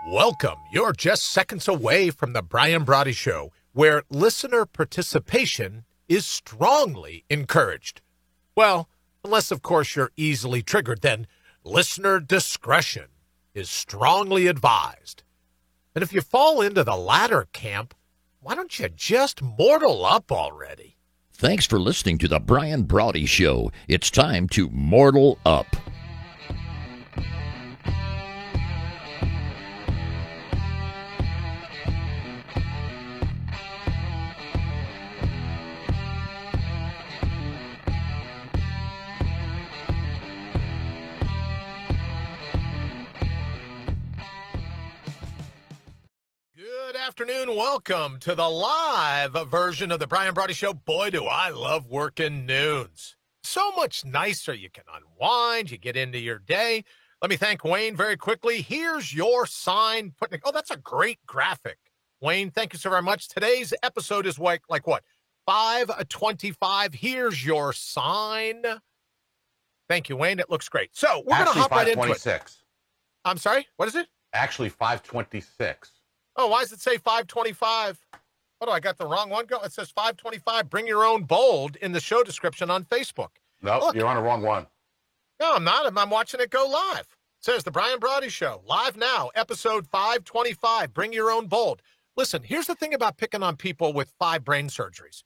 Welcome. You're just seconds away from the Brian Brody Show, where listener participation is strongly encouraged. Well, unless, of course, you're easily triggered, then listener discretion is strongly advised. And if you fall into the latter camp, why don't you just mortal up already? Thanks for listening to the Brian Brody Show. It's time to mortal up. Good afternoon. Welcome to the live version of the Brian Brody Show. Boy, do I love working noons. So much nicer. You can unwind. You get into your day. Let me thank Wayne very quickly. Here's your sign. Oh, that's a great graphic. Wayne, thank you so very much. Today's episode is like what? 5:25. Here's your sign. Thank you, Wayne. It looks great. So we're going to hop right into it. I'm sorry? What is it? Actually, 5:26. Oh, why does it say 5:25? What, do I got the wrong one? It says 5:25. Bring your own bold in the show description on Facebook. No, Look. You're on the wrong one. No, I'm not. I'm watching it go live. It says the Brian Brody Show, live now, episode 5:25. Bring your own bold. Listen, here's the thing about picking on people with 5 brain surgeries,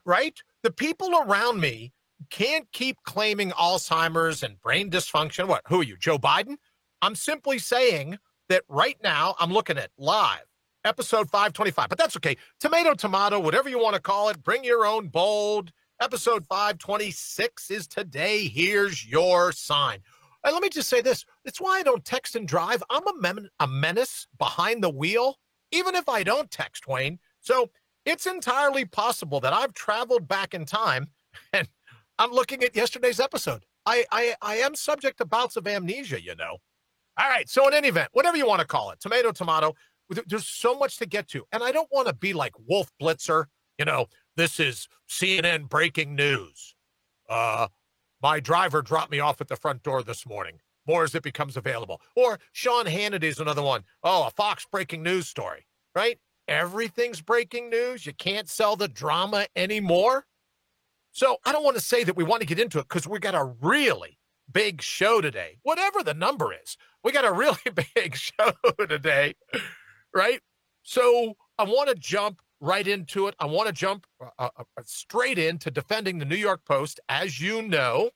right? The people around me can't keep claiming Alzheimer's and brain dysfunction. What? Who are you, Joe Biden? I'm simply saying that right now I'm looking at live. Episode 525, but that's okay. Tomato, whatever you want to call it. Bring your own bold. Episode 526 is today. Here's your sign. And let me just say this. It's why I don't text and drive. I'm a menace behind the wheel, even if I don't text, Wayne. So it's entirely possible that I've traveled back in time, and I'm looking at yesterday's episode. I am subject to bouts of amnesia, you know. All right, so in any event, whatever you want to call it, tomato, there's so much to get to. And I don't want to be like Wolf Blitzer. You know, this is CNN breaking news. My driver dropped me off at the front door this morning. More as it becomes available. Or Sean Hannity's another one. Oh, a Fox breaking news story, right? Everything's breaking news. You can't sell the drama anymore. So I don't want to say that we want to get into it because we got a really big show today. Whatever the number is, we got a really big show today. Right? So I want to jump right into it. I want to jump straight into defending the New York Post, as you know,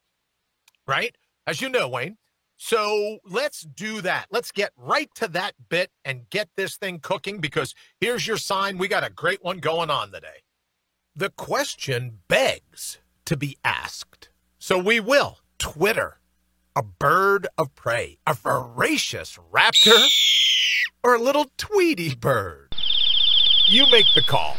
right? As you know, Wayne. So let's do that. Let's get right to that bit and get this thing cooking, because here's your sign. We got a great one going on today. The question begs to be asked. So we will. Twitter, a bird of prey, a voracious raptor, or a little Tweety bird? You make the call.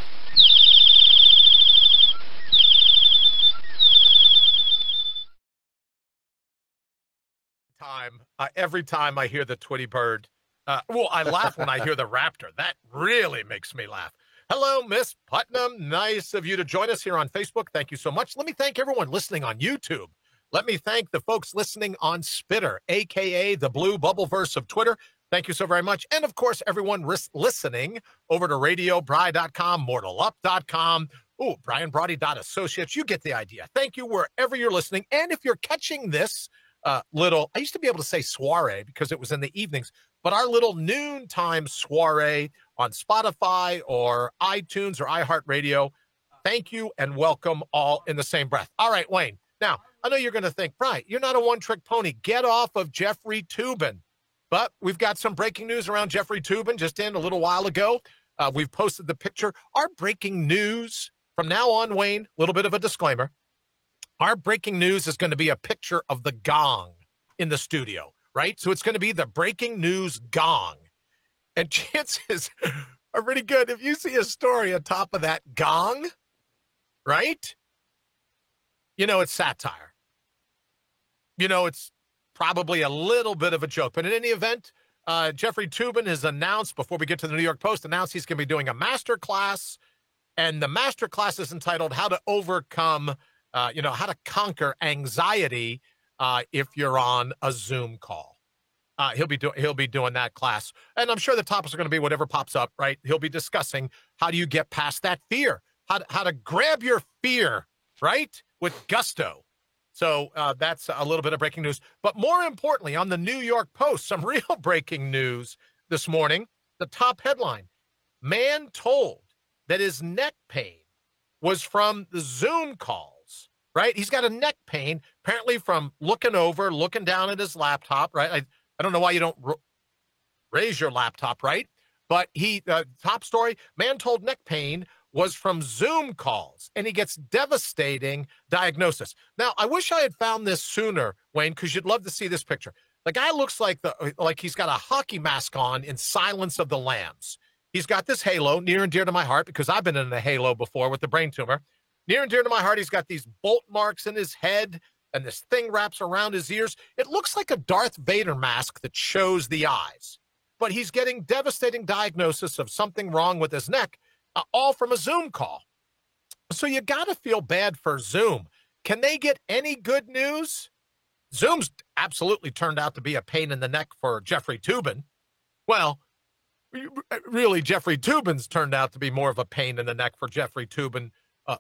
Every time I hear the Tweety bird, I laugh when I hear the raptor. That really makes me laugh. Hello, Miss Putnam. Nice of you to join us here on Facebook. Thank you so much. Let me thank everyone listening on YouTube. Let me thank the folks listening on Spitter, a.k.a. the Blue Bubbleverse of Twitter. Thank you so very much. And, of course, everyone listening over to RadioBri.com, MortalUp.com, BrianBrody.associates. You get the idea. Thank you wherever you're listening. And if you're catching this I used to be able to say soiree because it was in the evenings, but our little noontime soiree on Spotify or iTunes or iHeartRadio, thank you and welcome all in the same breath. All right, Wayne. Now, I know you're going to think, Brian, you're not a one-trick pony. Get off of Jeffrey Toobin. But we've got some breaking news around Jeffrey Toobin just in a little while ago. We've posted the picture. Our breaking news from now on, Wayne, a little bit of a disclaimer. Our breaking news is going to be a picture of the gong in the studio, right? So it's going to be the breaking news gong. And chances are pretty good. If you see a story on top of that gong, right? You know, it's satire. You know, it's probably a little bit of a joke. But in any event, Jeffrey Toobin has announced, before we get to the New York Post, announced he's going to be doing a master class. And the master class is entitled How to Overcome, how to Conquer Anxiety if you're on a Zoom call. He'll be doing that class, and I'm sure the topics are going to be whatever pops up. Right? He'll be discussing how do you get past that fear, how to grab your fear, right, with gusto. So that's a little bit of breaking news. But more importantly, on the New York Post, some real breaking news this morning. The top headline: man told that his neck pain was from the Zoom calls, right? He's got a neck pain, apparently from looking down at his laptop, right? I don't know why you don't raise your laptop, right? But top story, man told neck pain was from Zoom calls, and he gets devastating diagnosis. Now, I wish I had found this sooner, Wayne, because you'd love to see this picture. The guy looks like he's got a hockey mask on in Silence of the Lambs. He's got this halo near and dear to my heart because I've been in a halo before with the brain tumor. Near and dear to my heart, he's got these bolt marks in his head, and this thing wraps around his ears. It looks like a Darth Vader mask that shows the eyes. But he's getting devastating diagnosis of something wrong with his neck, all from a Zoom call. So you got to feel bad for Zoom. Can they get any good news? Zoom's absolutely turned out to be a pain in the neck for Jeffrey Toobin. Well, really, Jeffrey Toobin's turned out to be more of a pain in the neck for Jeffrey Toobin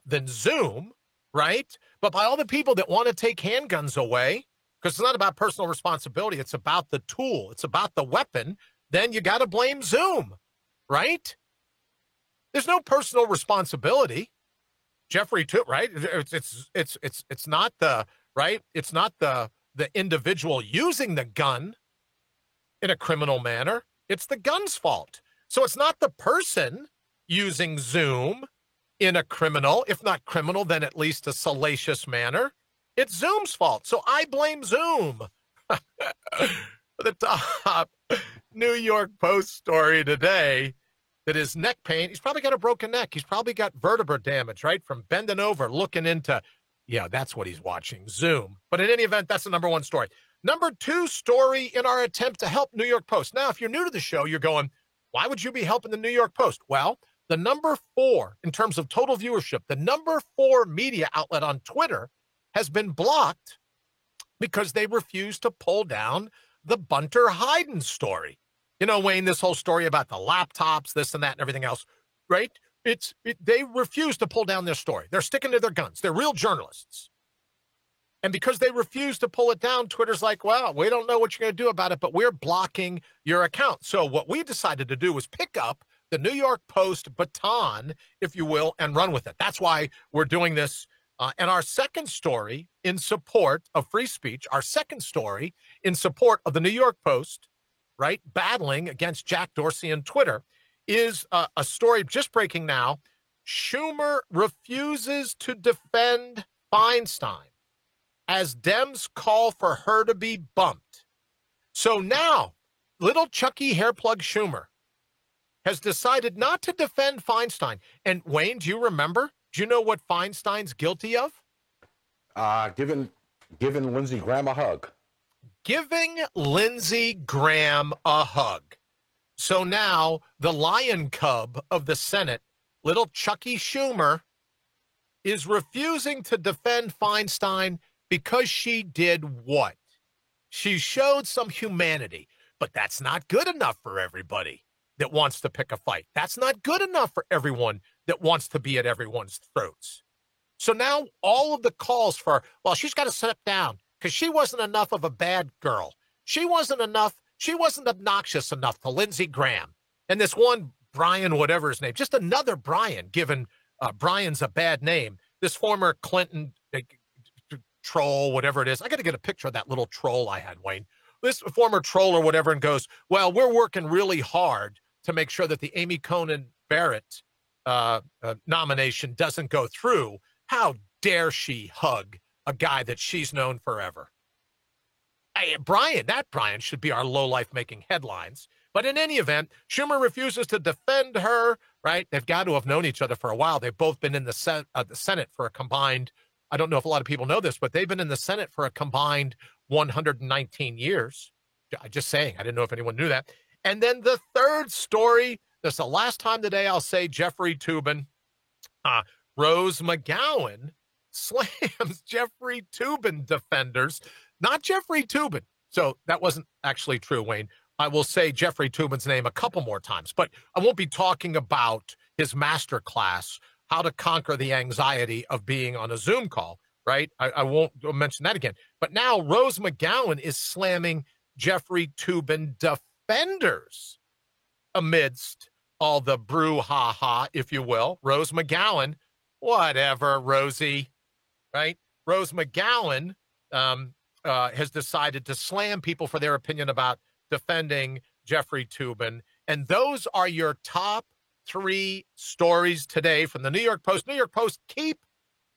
than Zoom, right? But by all the people that want to take handguns away, because it's not about personal responsibility, it's about the tool, it's about the weapon, then you got to blame Zoom, right? There's no personal responsibility. Jeffrey Toobin, right? It's not the right. It's not the individual using the gun in a criminal manner. It's the gun's fault. So it's not the person using Zoom in a criminal, if not criminal, then at least a salacious manner. It's Zoom's fault. So I blame Zoom. The top New York Post story today, that his neck pain, he's probably got a broken neck. He's probably got vertebra damage, right? From bending over, looking into, yeah, that's what he's watching, Zoom. But in any event, that's the number one story. Number two story in our attempt to help New York Post. Now, if you're new to the show, you're going, why would you be helping the New York Post? Well, the number 4 in terms of total viewership, the number 4 media outlet on Twitter has been blocked because they refuse to pull down the Bunter Hyden story. You know, Wayne, this whole story about the laptops, this and that and everything else, right? They refuse to pull down their story. They're sticking to their guns. They're real journalists. And because they refuse to pull it down, Twitter's like, well, we don't know what you're going to do about it, but we're blocking your account. So what we decided to do was pick up the New York Post baton, if you will, and run with it. That's why we're doing this. And our second story in support of free speech, our second story in support of the New York Post, right, battling against Jack Dorsey and Twitter, is a story just breaking now. Schumer refuses to defend Feinstein as Dems call for her to be bumped. So now, little Chucky Hairplug Schumer has decided not to defend Feinstein. And Wayne, do you remember? Do you know what Feinstein's guilty of? Giving Lindsey Graham a hug. Giving Lindsey Graham a hug. So now the lion cub of the Senate, little Chucky Schumer, is refusing to defend Feinstein because she did what? She showed some humanity, but that's not good enough for everybody that wants to pick a fight. That's not good enough for everyone that wants to be at everyone's throats. So now all of the calls for, well, she's got to step down because she wasn't enough of a bad girl. She wasn't obnoxious enough to Lindsey Graham. And this one Brian, whatever his name, just another Brian, given Brian's a bad name, this former Clinton troll, whatever it is. I got to get a picture of that little troll I had, Wayne. This former troll or whatever, and goes, well, we're working really hard to make sure that the Amy Coney Barrett nomination doesn't go through. How dare she hug a guy that she's known forever? That Brian should be our lowlife making headlines. But in any event, Schumer refuses to defend her, right? They've got to have known each other for a while. They've both been in the Senate for a combined, I don't know if a lot of people know this, but they've been in the Senate for a combined 119 years. Just saying. I didn't know if anyone knew that. And then the third story, this is the last time today I'll say Jeffrey Toobin. Rose McGowan slams Jeffrey Toobin defenders. Not Jeffrey Toobin. So that wasn't actually true, Wayne. I will say Jeffrey Toobin's name a couple more times, but I won't be talking about his master class, how to conquer the anxiety of being on a Zoom call, right? I won't mention that again. But now Rose McGowan is slamming Jeffrey Toobin defenders amidst all the brouhaha, if you will. Rose McGowan, whatever, Rosie, right? Rose McGowan has decided to slam people for their opinion about defending Jeffrey Toobin. And those are your top 3 stories today from the New York Post. New York Post, keep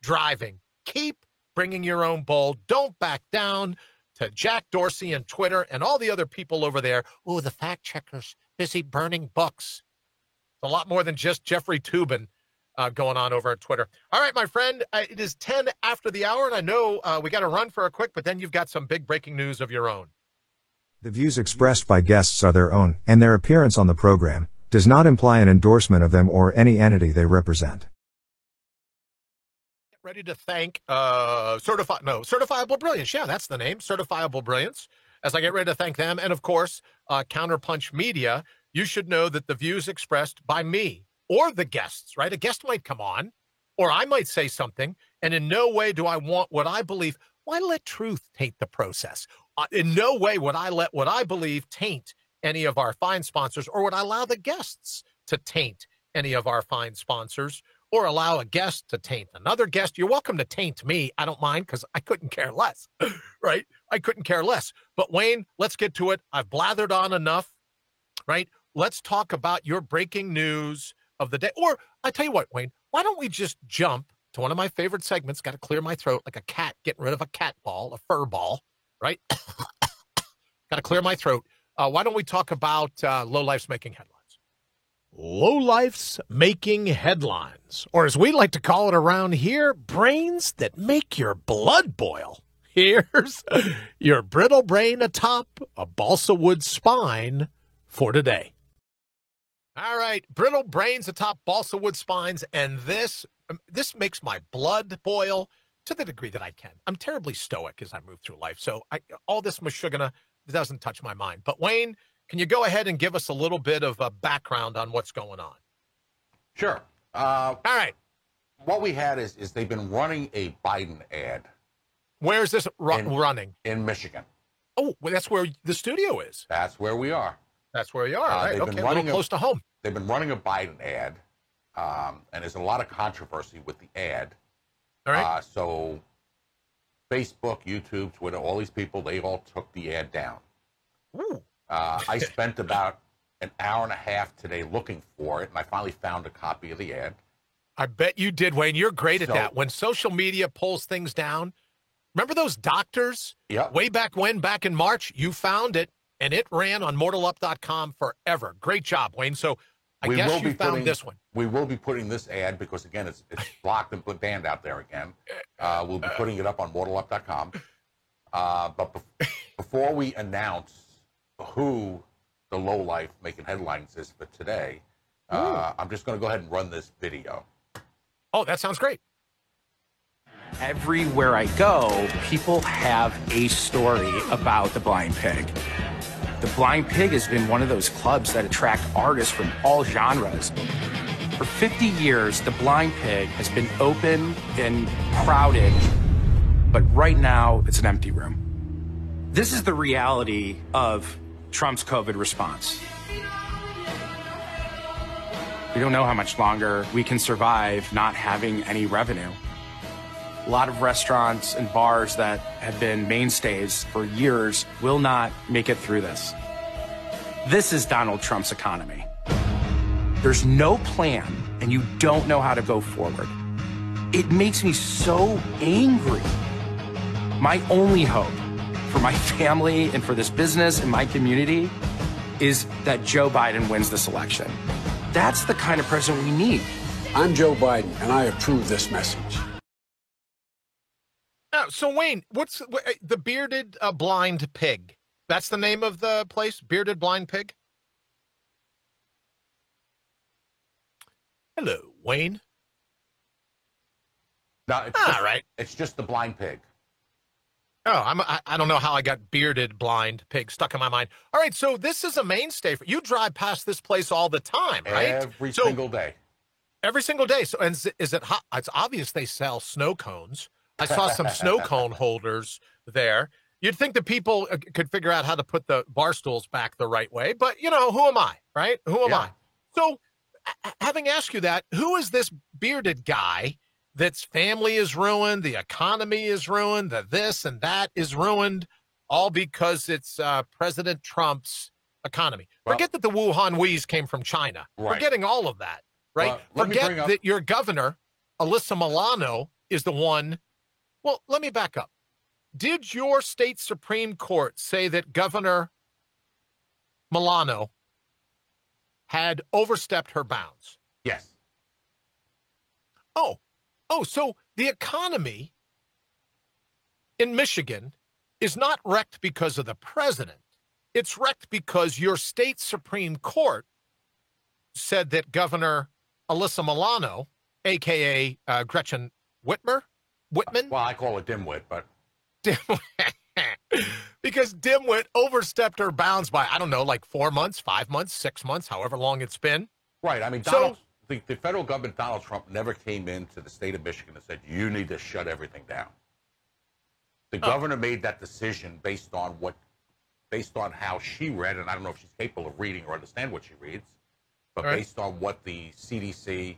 driving. Keep bringing your own bold. Don't back down. To Jack Dorsey and Twitter and all the other people over there. Oh, the fact checkers busy burning books. A lot more than just Jeffrey Toobin going on over at Twitter. All right, my friend, it is 10 after the hour, and I know we got to run for a quick, but then you've got some big breaking news of your own. The views expressed by guests are their own, and their appearance on the program does not imply an endorsement of them or any entity they represent. Get ready to thank Certifiable Brilliance. Yeah, that's the name, Certifiable Brilliance. As I get ready to thank them, and of course, Counterpunch Media, you should know that the views expressed by me or the guests, right? A guest might come on, or I might say something, and in no way do I want what I believe. Why let truth taint the process? In no way would I let what I believe taint any of our fine sponsors, or would I allow the guests to taint any of our fine sponsors, or allow a guest to taint another guest. You're welcome to taint me. I don't mind, because I couldn't care less, right? I couldn't care less. But Wayne, let's get to it. I've blathered on enough, right? Let's talk about your breaking news of the day. Or I tell you what, Wayne, why don't we just jump to one of my favorite segments? Got to clear my throat like a cat getting rid of a cat ball, a fur ball, right? Got to clear my throat. Why don't we talk about Lowlife's making headlines? Lowlife's making headlines, or as we like to call it around here, brains that make your blood boil. Here's your brittle brain atop a balsa wood spine for today. All right, brittle brains atop balsa wood spines, and this makes my blood boil to the degree that I can. I'm terribly stoic as I move through life, so all this mashugana doesn't touch my mind. But Wayne, can you go ahead and give us a little bit of a background on what's going on? Sure. All right. What we had is they've been running a Biden ad. Where is this running? In Michigan. Oh, well, that's where the studio is. That's where we are. That's where you are. Right. Okay, a little close to home. They've been running a Biden ad, and there's a lot of controversy with the ad. All right. So Facebook, YouTube, Twitter, all these people, they all took the ad down. Ooh. I spent about an hour and a half today looking for it, and I finally found a copy of the ad. I bet you did, Wayne. You're great at that. When social media pulls things down, remember those doctors? Yep. Way back when, back in March, you found it, and it ran on mortalup.com forever. Great job, Wayne. So I guess you found this one. We will be putting this ad, because, again, it's blocked and banned out there again. We'll be putting it up on mortalup.com. But before we announce who the lowlife making headlines is for today, I'm just going to go ahead and run this video. Oh, that sounds great. Everywhere I go, people have a story about the Blind Pig. The Blind Pig has been one of those clubs that attract artists from all genres. For 50 years, the Blind Pig has been open and crowded, but right now it's an empty room. This is the reality of Trump's COVID response. We don't know how much longer we can survive not having any revenue. A lot of restaurants and bars that have been mainstays for years will not make it through this. This is Donald Trump's economy. There's no plan, and you don't know how to go forward. It makes me so angry. My only hope for my family and for this business and my community is that Joe Biden wins this election. That's the kind of president we need. I'm Joe Biden, and I approve this message. So, Wayne, what's the Bearded Blind Pig? That's the name of the place? Bearded Blind Pig? Hello, Wayne. No, it's All right. It's just the Blind Pig. Oh, I don't know how I got bearded blind pig stuck in my mind. All right, so this is a mainstay. You drive past this place all the time, right? Every single day. Every single day. So, and is it hot? It's obvious they sell snow cones. I saw some snow cone holders there. You'd think the people could figure out how to put the bar stools back the right way, but who am I, right? Who am I? So, having asked you that, who is this bearded guy that's family is ruined, the economy is ruined, the this and that is ruined, all because it's President Trump's economy? Well, forget that the Wuhan wheeze came from China. Right. Forgetting all of that, right? Forget that your governor, Alyssa Milano, is the one. Well, let me back up. Did your state Supreme Court say that Governor Milano had overstepped her bounds? Yes. Oh, so the economy in Michigan is not wrecked because of the president. It's wrecked because your state Supreme Court said that Governor Alyssa Milano, a.k.a. Gretchen Whitman? Well, I call it dimwit, but. Because dimwit overstepped her bounds by, I don't know, like 4 months, 5 months, 6 months, however long it's been. Right. I mean, the federal government, Donald Trump, never came into the state of Michigan and said, you need to shut everything down. The governor made that decision based on how she read, and I don't know if she's capable of reading or understand what she reads, but based on what the CDC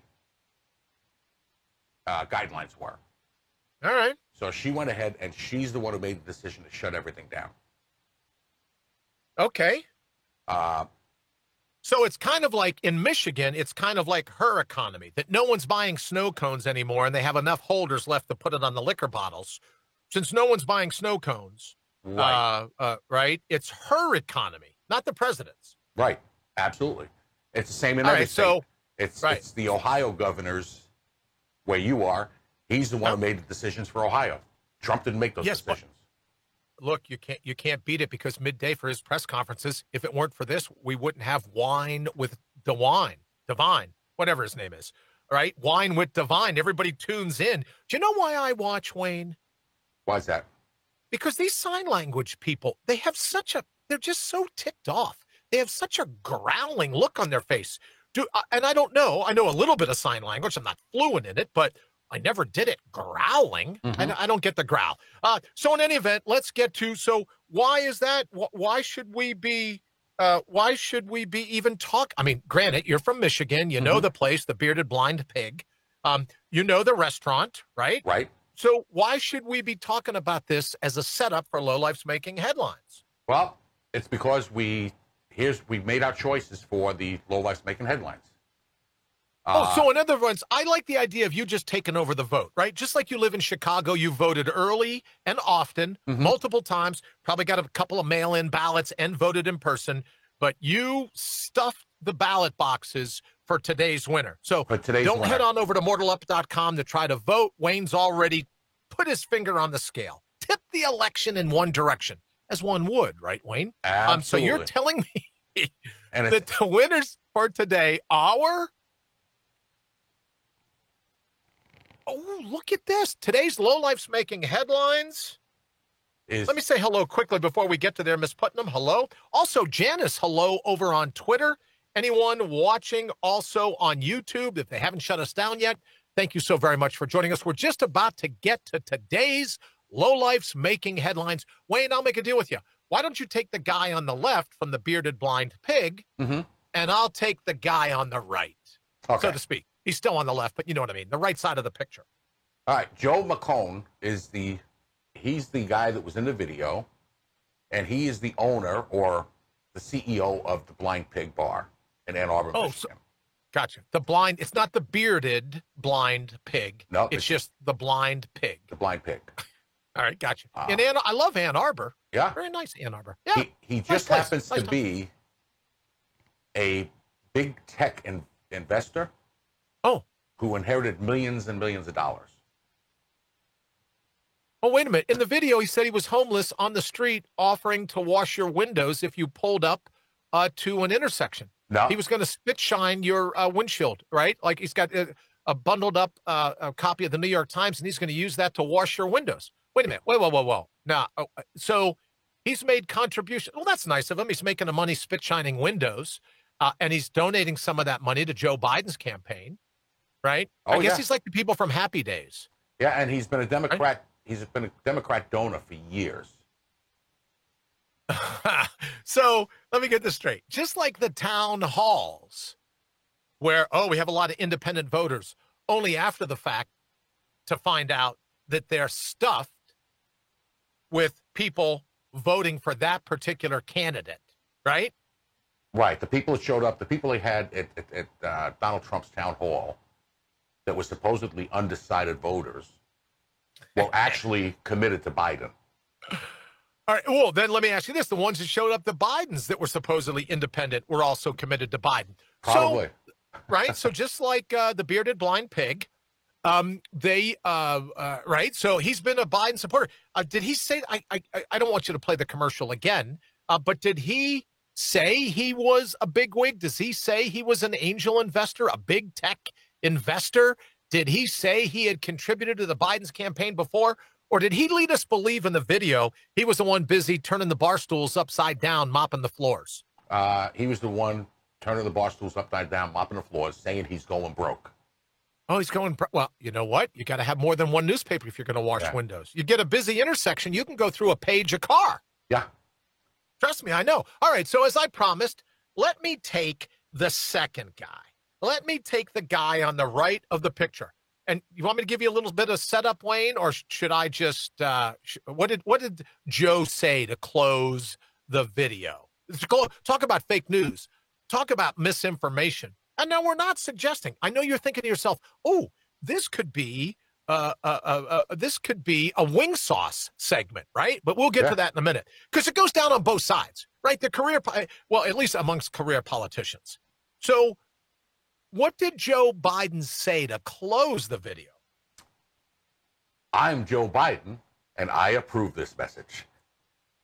guidelines were. All right. So she went ahead, and she's the one who made the decision to shut everything down. Okay. So it's kind of like in Michigan, it's kind of like her economy, that no one's buying snow cones anymore, and they have enough holders left to put it on the liquor bottles. Since no one's buying snow cones, right? It's her economy, not the president's. Right. Absolutely. It's the same in every state. So it's the Ohio governor's, where you are. He's the one who made the decisions for Ohio. Trump didn't make those decisions. Look, you can't beat it, because midday for his press conferences, if it weren't for this, we wouldn't have Wine with Devine, whatever his name is. All right? Wine with Devine. Everybody tunes in. Do you know why I watch, Wayne? Why is that? Because these sign language people, they're just so ticked off. They have such a growling look on their face. And I don't know. I know a little bit of sign language. I'm not fluent in it, but I never did it growling. Mm-hmm. I don't get the growl. So in any event, let's get to, so why is that? Why should we be even talk? I mean, granted, you're from Michigan. You know the place, the Bearded Blind Pig. You know the restaurant, right? Right. So why should we be talking about this as a setup for Lowlife's making headlines? Well, it's because we made our choices for the Lowlife's making headlines. So in other words, I like the idea of you just taking over the vote, right? Just like you live in Chicago, you voted early and often, multiple times, probably got a couple of mail-in ballots and voted in person, but you stuffed the ballot boxes for today's winner. So don't head on over to mortalup.com to try to vote. Wayne's already put his finger on the scale. Tip the election in one direction, as one would, right, Wayne? Absolutely. So you're telling me that the winners for today are... Oh, look at this. Today's Lowlife's making headlines. Let me say hello quickly before we get to there, Miss Putnam. Hello. Also, Janice, hello over on Twitter. Anyone watching also on YouTube, if they haven't shut us down yet, thank you so very much for joining us. We're just about to get to today's Lowlife's making headlines. Wayne, I'll make a deal with you. Why don't you take the guy on the left from the Bearded Blind Pig, and I'll take the guy on the right, so to speak. He's still on the left, but you know what I mean. The right side of the picture. All right. Joe McCone he's the guy that was in the video, and he is the owner or the CEO of the Blind Pig Bar in Ann Arbor, Michigan. Gotcha. It's not the Bearded Blind Pig. No. It's just the Blind Pig. The Blind Pig. All right. Gotcha. I love Ann Arbor. Yeah. Very nice, Ann Arbor. Yeah. He just happens to be a big tech investor. Who inherited millions and millions of dollars. Oh, wait a minute. In the video, he said he was homeless on the street offering to wash your windows if you pulled up to an intersection. No. He was going to spit shine your windshield, right? Like he's got a bundled up a copy of the New York Times, and he's going to use that to wash your windows. Wait a minute. Whoa. Now, so he's made contributions. Well, that's nice of him. He's making the money spit shining windows, and he's donating some of that money to Joe Biden's campaign, right? Oh, I guess yeah. he's like the people from Happy Days. Yeah, and he's been a Democrat. Right? He's been a Democrat donor for years. So let me get this straight. Just like the town halls where, we have a lot of independent voters, only after the fact to find out that they're stuffed with people voting for that particular candidate, right? Right. The people that showed up, the people they had at Donald Trump's town hall that were supposedly undecided voters were actually committed to Biden. All right. Well, then let me ask you this. The ones that showed up, the Bidens that were supposedly independent, were also committed to Biden. Probably. So, right? So just like the bearded blind pig, right? So he's been a Biden supporter. Did he say, I don't want you to play the commercial again, but did he say he was a bigwig? Does he say he was an angel investor, a big tech investor? Did he say he had contributed to the Biden's campaign before? Or did he lead us believe in the video he was the one busy turning the bar stools upside down, mopping the floors? He was the one turning the bar stools upside down, mopping the floors, saying he's going broke. Oh, he's going, well, you know what? You got to have more than one newspaper if you're going to wash windows. You get a busy intersection, you can go through a page a car. Yeah. Trust me, I know. All right, so as I promised, let me take the second guy. Let me take the guy on the right of the picture. And you want me to give you a little bit of setup, Wayne, or should I just, what did Joe say to close the video? Talk about fake news. Talk about misinformation. And now we're not suggesting. I know you're thinking to yourself, oh, this could be a wing sauce segment, right? But we'll get to that in a minute because it goes down on both sides, right? Well, at least amongst career politicians. So what did Joe Biden say to close the video? I'm Joe Biden, and I approve this message.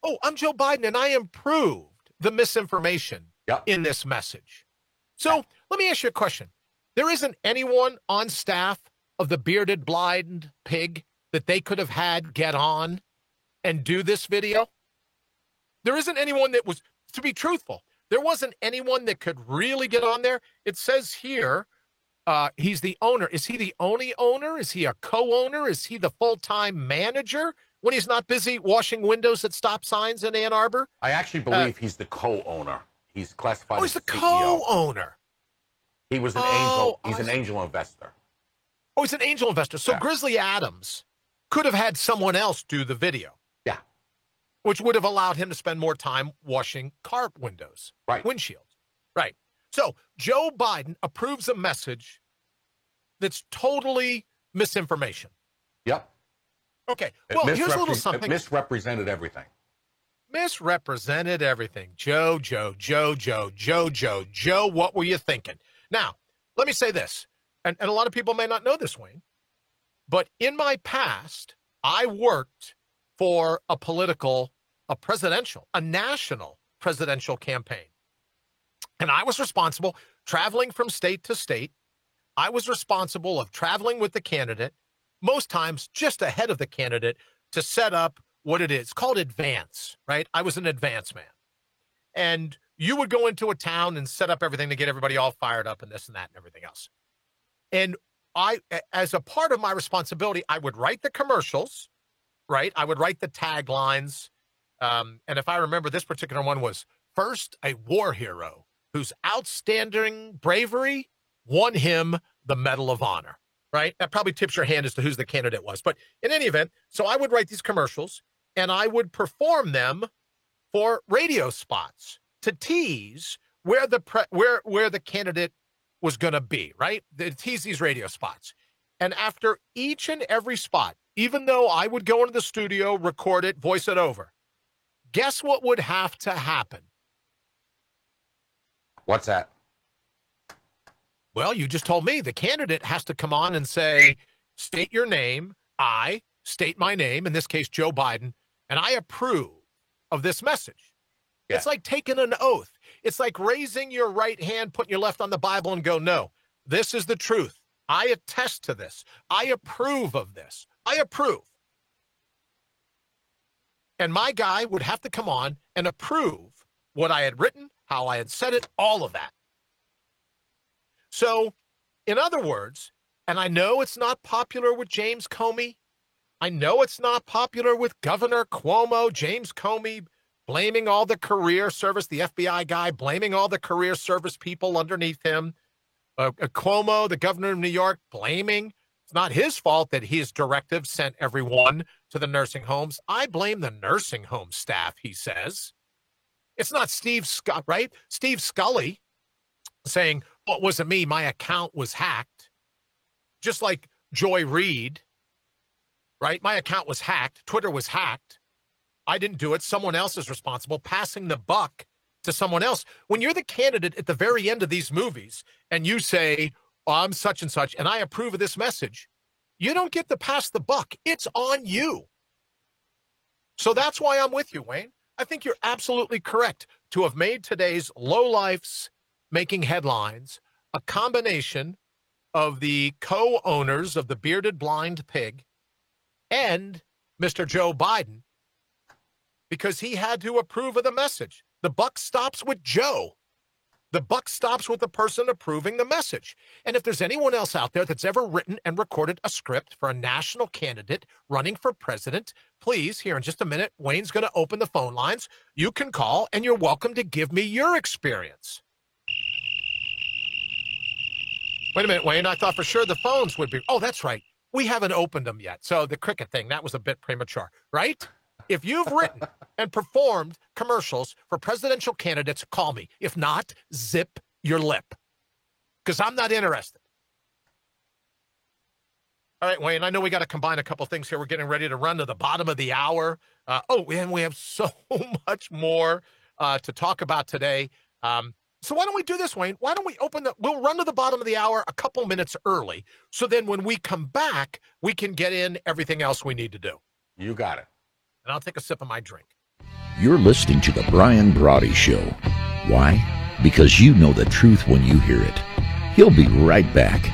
Oh, I'm Joe Biden, and I improved the misinformation in this message. So let me ask you a question. There isn't anyone on staff of the bearded blind pig that they could have had get on and do this video? There isn't anyone that was, to be truthful, there wasn't anyone that could really get on there. It says here, he's the owner. Is he the only owner? Is he a co-owner? Is he the full-time manager when he's not busy washing windows at stop signs in Ann Arbor? I actually believe he's the co-owner. He's classified as the CEO. co-owner. He was an angel. He's an angel investor. Oh, he's an angel investor. So Grizzly Adams could have had someone else do the video. Yeah. Which would have allowed him to spend more time washing car windows, windshields. Right. So Joe Biden approves a message that's totally misinformation. Yep. Okay. Well, here's a little something. It misrepresented everything. Misrepresented everything. Joe, what were you thinking? Now, let me say this, and a lot of people may not know this, Wayne, but in my past, I worked for a national presidential campaign. And I was responsible traveling from state to state. I was responsible of traveling with the candidate, most times just ahead of the candidate, to set up what it is called advance, right? I was an advance man. And you would go into a town and set up everything to get everybody all fired up and this and that and everything else. And I, as a part of my responsibility, I would write the commercials, right? I would write the taglines. And if I remember, this particular one was, first, a war hero whose outstanding bravery won him the Medal of Honor, right? That probably tips your hand as to who's the candidate was. But in any event, so I would write these commercials and I would perform them for radio spots to tease where the candidate was going to be, right? To tease these radio spots. And after each and every spot, even though I would go into the studio, record it, voice it over, guess what would have to happen? What's that? Well, you just told me the candidate has to come on and say, state your name. I state my name, in this case, Joe Biden, and I approve of this message. Yeah. It's like taking an oath. It's like raising your right hand, putting your left on the Bible and go, no, this is the truth. I attest to this. I approve of this. I approve. And my guy would have to come on and approve what I had written, how I had said it, all of that. So, in other words, and I know it's not popular with James Comey. I know it's not popular with Governor Cuomo, James Comey blaming all the career service, the FBI guy blaming all the career service people underneath him. Cuomo, the governor of New York, blaming. It's not his fault that his directive sent everyone to the nursing homes. I blame the nursing home staff, he says. It's not Steve Scully, right? Steve Scully saying, well, it wasn't me. My account was hacked. Just like Joy Reid, right? My account was hacked. Twitter was hacked. I didn't do it. Someone else is responsible, passing the buck to someone else. When you're the candidate at the very end of these movies and you say, oh, I'm such and such, and I approve of this message, you don't get to pass the buck. It's on you. So that's why I'm with you, Wayne. I think you're absolutely correct to have made today's lowlifes making headlines a combination of the co-owners of the Bearded Blind Pig and Mr. Joe Biden, because he had to approve of the message. The buck stops with Joe. The buck stops with the person approving the message. And if there's anyone else out there that's ever written and recorded a script for a national candidate running for president, please, here in just a minute, Wayne's going to open the phone lines. You can call, and you're welcome to give me your experience. Wait a minute, Wayne. I thought for sure the phones would be. Oh, that's right. We haven't opened them yet. So the cricket thing, that was a bit premature, right? If you've written and performed commercials for presidential candidates, call me. If not, zip your lip, because I'm not interested. All right, Wayne, I know we got to combine a couple things here. We're getting ready to run to the bottom of the hour. And we have so much more to talk about today. So why don't we do this, Wayne? Why don't we we'll run to the bottom of the hour a couple minutes early. So then when we come back, we can get in everything else we need to do. You got it. And I'll take a sip of my drink. You're listening to The Brian Brody Show. Why? Because you know the truth when you hear it. He'll be right back.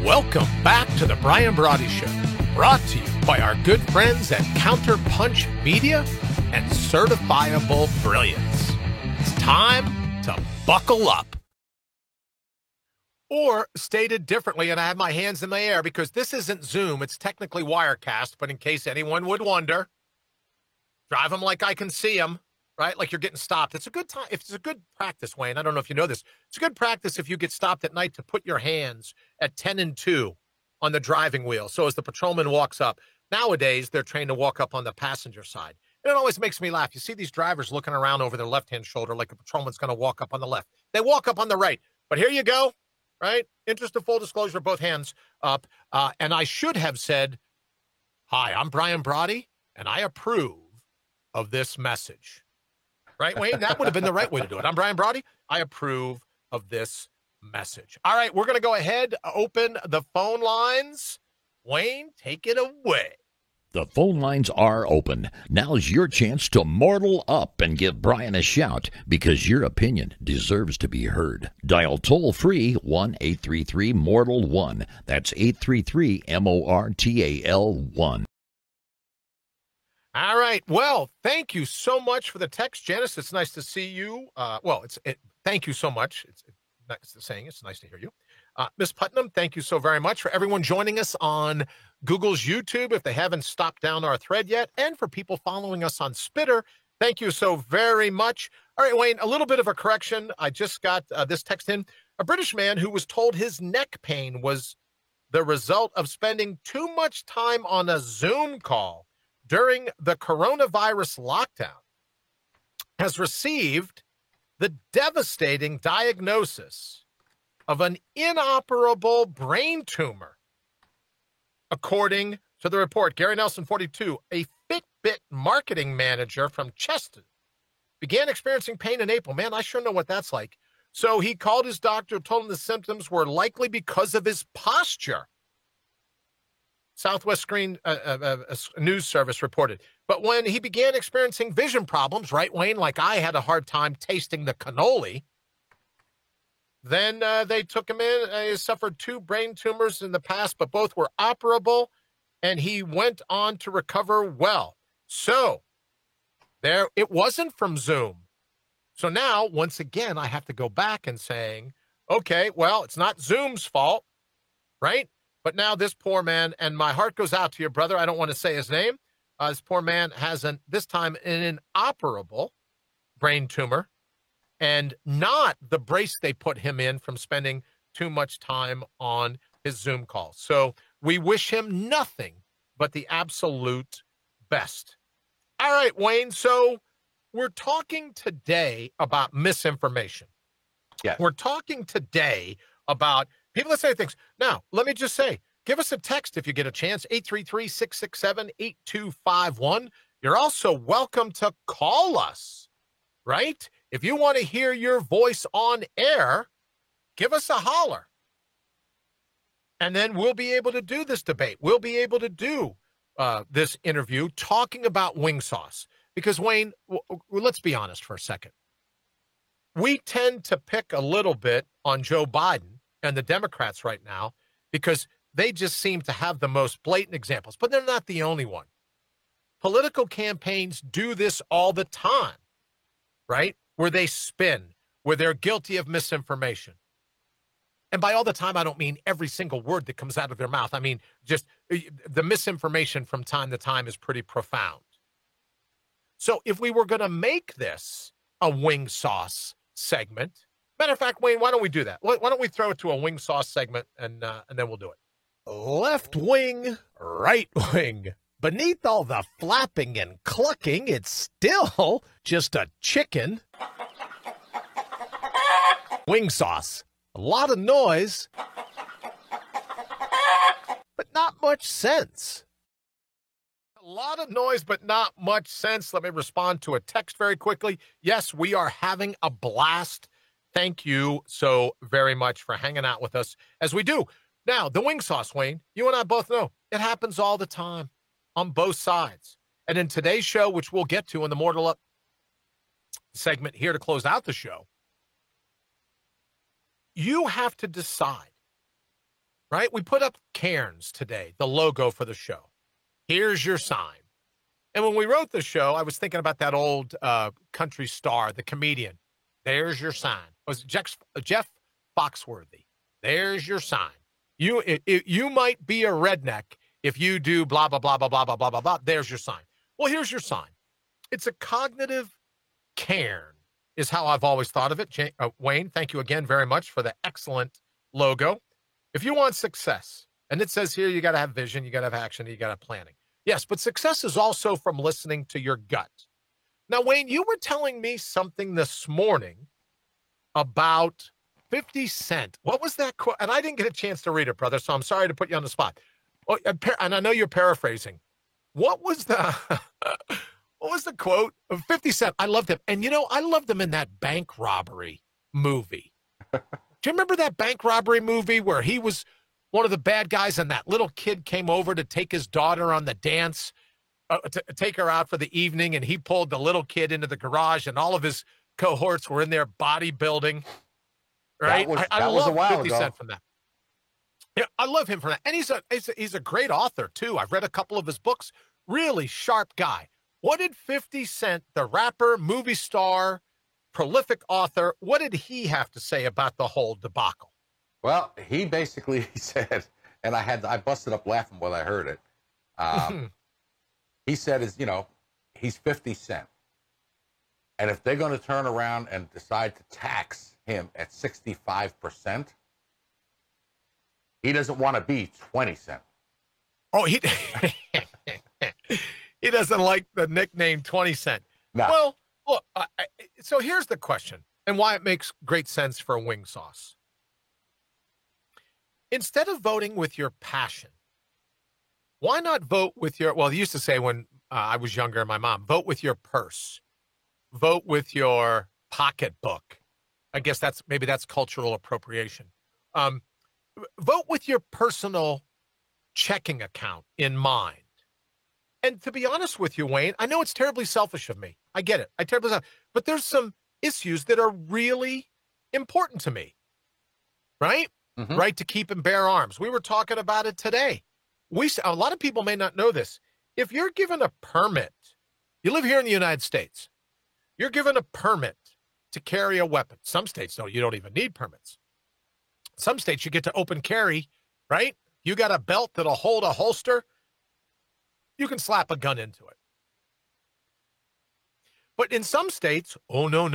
Welcome back to the Brian Brody Show, brought to you by our good friends at Counterpunch Media and Certifiable Brilliance. It's time to buckle up. Or, stated differently, and I have my hands in the air because this isn't Zoom, it's technically Wirecast, but in case anyone would wonder, drive them like I can see them, right? Like you're getting stopped. It's a good time. It's a good practice, Wayne. I don't know if you know this. It's a good practice if you get stopped at night to put your hands at 10 and 2 on the driving wheel. So as the patrolman walks up, nowadays they're trained to walk up on the passenger side. And it always makes me laugh. You see these drivers looking around over their left-hand shoulder like a patrolman's going to walk up on the left. They walk up on the right. But here you go, right? Interest of full disclosure, both hands up. And I should have said, hi, I'm Brian Brody, and I approve of this message. Right, Wayne? That would have been the right way to do it. I'm Brian Brody. I approve of this message. All right, we're going to go ahead, open the phone lines. Wayne, take it away. The phone lines are open. Now's your chance to mortal up and give Brian a shout, because your opinion deserves to be heard. Dial toll-free 1-833-MORTAL-1. That's 833-MORTAL-1. All right. Well, thank you so much for the text, Janice. It's nice to see you. Thank you so much. It's nice saying it's nice to hear you. Miss Putnam, thank you so very much. For everyone joining us on Google's YouTube, if they haven't stopped down our thread yet, and for people following us on Spitter, thank you so very much. All right, Wayne, a little bit of a correction. I just got this text in. A British man who was told his neck pain was the result of spending too much time on a Zoom call during the coronavirus lockdown has received the devastating diagnosis of an inoperable brain tumor. According to the report, Gary Nelson, 42, a Fitbit marketing manager from Cheston, began experiencing pain in April. Man, I sure know what that's like. So he called his doctor, told him the symptoms were likely because of his posture. Southwest Screen News Service reported. But when he began experiencing vision problems, right, Wayne, like I had a hard time tasting the cannoli, then they took him in. He suffered 2 brain tumors in the past, but both were operable, and he went on to recover well. So there, it wasn't from Zoom. So now, once again, I have to go back and saying, okay, well, it's not Zoom's fault, right? But now this poor man, and my heart goes out to your brother. I don't want to say his name. This poor man has this time an inoperable brain tumor, and not the brace they put him in from spending too much time on his Zoom calls. So we wish him nothing but the absolute best. All right, Wayne. So we're talking today about misinformation. Yes. We're talking today about people that say things. Now, let me just say, give us a text if you get a chance, 833-667-8251. You're also welcome to call us, right? If you want to hear your voice on air, give us a holler. And then we'll be able to do this debate. We'll be able to do this interview talking about wing sauce. Because, Wayne, let's be honest for a second. We tend to pick a little bit on Joe Biden and the Democrats right now because they just seem to have the most blatant examples. But they're not the only one. Political campaigns do this all the time, right? Where they spin, where they're guilty of misinformation. And by all the time, I don't mean every single word that comes out of their mouth. I mean, just the misinformation from time to time is pretty profound. So if we were going to make this a wing sauce segment, matter of fact, Wayne, why don't we do that? Why don't we throw it to a wing sauce segment and then we'll do it. Left wing, right wing. Beneath all the flapping and clucking, it's still just a chicken. Wing sauce. A lot of noise, but not much sense. A lot of noise, but not much sense. Let me respond to a text very quickly. Yes, we are having a blast. Thank you so very much for hanging out with us as we do. Now, the wing sauce, Wayne, you and I both know it happens all the time on both sides. And in today's show, which we'll get to in the Mortal Up segment here to close out the show, you have to decide, right? We put up Cairns today, the logo for the show. Here's your sign. And when we wrote the show, I was thinking about that old country star, the comedian. There's your sign. It was Jeff Foxworthy. There's your sign. You might be a redneck if you do blah, blah, blah, blah, blah, blah, blah, blah, blah. There's your sign. Well, here's your sign. It's a cognitive cairn is how I've always thought of it. Wayne, thank you again very much for the excellent logo. If you want success, and it says here you got to have vision, you got to have action, you got to have planning. Yes, but success is also from listening to your gut. Now, Wayne, you were telling me something this morning about 50 Cent. What was that quote? And I didn't get a chance to read it, brother, so I'm sorry to put you on the spot. Oh, and I know you're paraphrasing. What was the quote of 50 Cent? I loved him. And, you know, I loved him in that bank robbery movie. Do you remember that bank robbery movie where he was one of the bad guys and that little kid came over to take his daughter on the dance, to take her out for the evening, and he pulled the little kid into the garage and all of his cohorts were in there bodybuilding, right? I love 50 Cent from that. Yeah, I love him for that. And he's a great author, too. I've read a couple of his books. Really sharp guy. What did 50 Cent, the rapper, movie star, prolific author, what did he have to say about the whole debacle? Well, he said, and I busted up laughing when I heard it. He said, he's 50 Cent. And if they're going to turn around and decide to tax him at 65%, he doesn't want to be 20 Cent. Oh, he doesn't like the nickname 20 Cent. No. Well, look, so here's the question. and why it makes great sense for a wing sauce. Instead of voting with your passion, why not vote with your, well, they used to say when I was younger, my mom, vote with your purse, vote with your pocketbook. I guess maybe that's cultural appropriation. Vote with your personal checking account in mind. And to be honest with you, Wayne, I know it's terribly selfish of me. I get it. But there's some issues that are really important to me, right? Mm-hmm. Right to keep and bear arms. We were talking about it today. A lot of people may not know this. If you're given a permit, you live here in the United States, you're given a permit to carry a weapon. Some states, no, you don't even need permits. Some states, you get to open carry, right? You got a belt that'll hold a holster. You can slap a gun into it. But in some states, oh, no.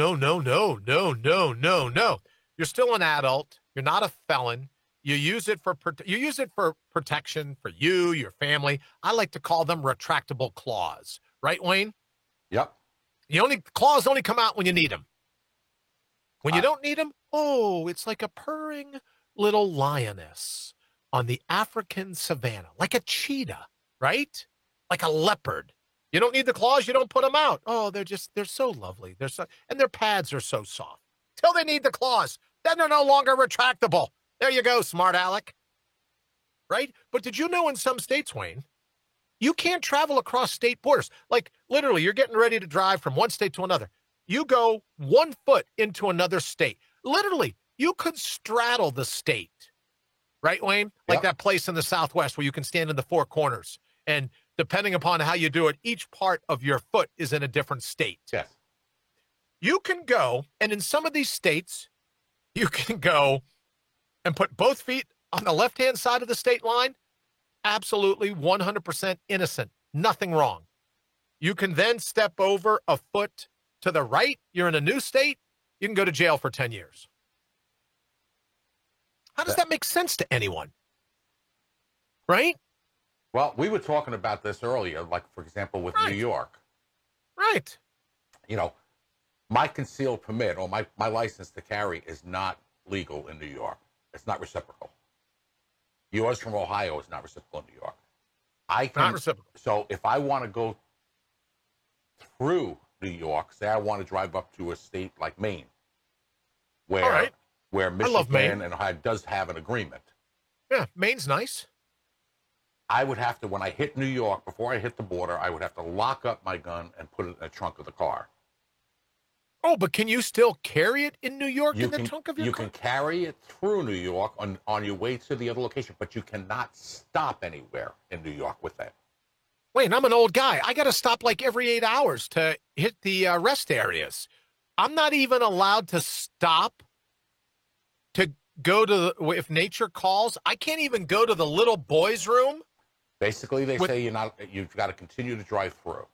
You're still an adult. You're not a felon. You use it for protection for you, your family. I like to call them retractable claws. Right, Wayne? Yep. Claws only come out when you need them. When you don't need them, it's like a purring little lioness on the African savannah, like a cheetah, right? Like a leopard. You don't need the claws, you don't put them out. Oh, they're so lovely. And their pads are so soft. Till they need the claws. Then they're no longer retractable. There you go, smart Alec. Right? But did you know in some states, Wayne, you can't travel across state borders? Like, literally, you're getting ready to drive from one state to another. You go 1 foot into another state. Literally, you could straddle the state. Right, Wayne? Like that place in the Southwest where you can stand in the four corners. And depending upon how you do it, each part of your foot is in a different state. Yes. You can go, and in some of these states, you can go and put both feet on the left-hand side of the state line. Absolutely 100% innocent. Nothing wrong. You can then step over a foot to the right. You're in a new state. You can go to jail for 10 years. How does that make sense to anyone? Right? Well, we were talking about this earlier, like, for example, with New York. Right. You know, my concealed permit or my license to carry is not legal in New York. It's not reciprocal. Yours from Ohio is not reciprocal in New York. Not reciprocal. So if I want to go through New York, say I want to drive up to a state like Maine, where Michigan and Ohio does have an agreement. Yeah, Maine's nice. I would have to, when I hit New York, before I hit the border, I would have to lock up my gun and put it in the trunk of the car. Oh, but can you still carry it in New York in the trunk of your car? You can carry it through New York on your way to the other location, but you cannot stop anywhere in New York with that. Wait, I'm an old guy. I got to stop like every 8 hours to hit the rest areas. I'm not even allowed to stop to go to, if nature calls. I can't even go to the little boys' room. Basically, they say you've got to continue to drive through.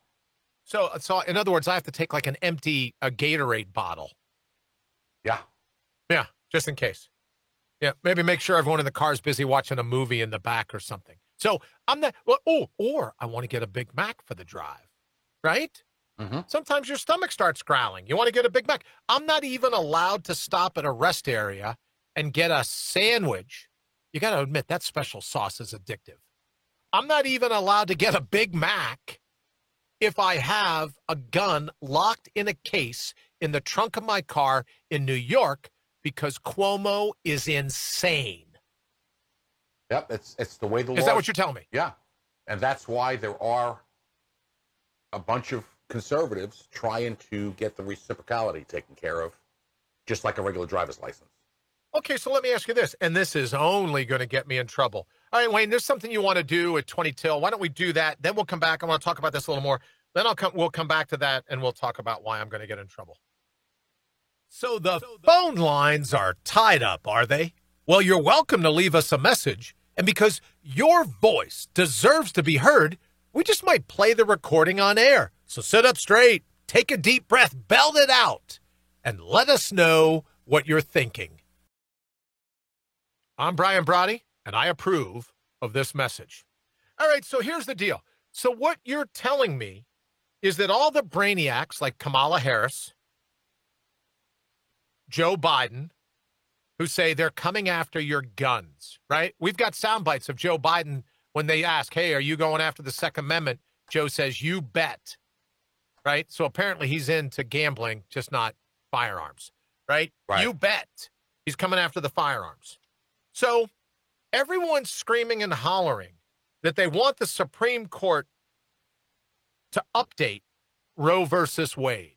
So in other words, I have to take like an empty Gatorade bottle. Yeah. Yeah, just in case. Yeah, maybe make sure everyone in the car is busy watching a movie in the back or something. So I'm not, or I want to get a Big Mac for the drive, right? Mm-hmm. Sometimes your stomach starts growling. You want to get a Big Mac. I'm not even allowed to stop at a rest area and get a sandwich. You got to admit, that special sauce is addictive. I'm not even allowed to get a Big Mac if I have a gun locked in a case in the trunk of my car in New York because Cuomo is insane. Yep, it's the way the law. Is that what you're telling me? Yeah, and that's why there are a bunch of conservatives trying to get the reciprocality taken care of, just like a regular driver's license. Okay, so let me ask you this, and this is only going to get me in trouble. All right, Wayne, there's something you want to do at 20 till. Why don't we do that? Then we'll come back. I want to talk about this a little more. Then we'll come back to that, and we'll talk about why I'm going to get in trouble. So the phone lines are tied up, are they? Well, you're welcome to leave us a message. And because your voice deserves to be heard, we just might play the recording on air. So sit up straight, take a deep breath, belt it out, and let us know what you're thinking. I'm Brian Brody, and I approve of this message. All right, so here's the deal. So what you're telling me is that all the brainiacs like Kamala Harris, Joe Biden who say they're coming after your guns, right? We've got sound bites of Joe Biden when they ask, hey, are you going after the Second Amendment? Joe says, you bet, right? So apparently he's into gambling, just not firearms, right? You bet he's coming after the firearms. So everyone's screaming and hollering that they want the Supreme Court to update Roe versus Wade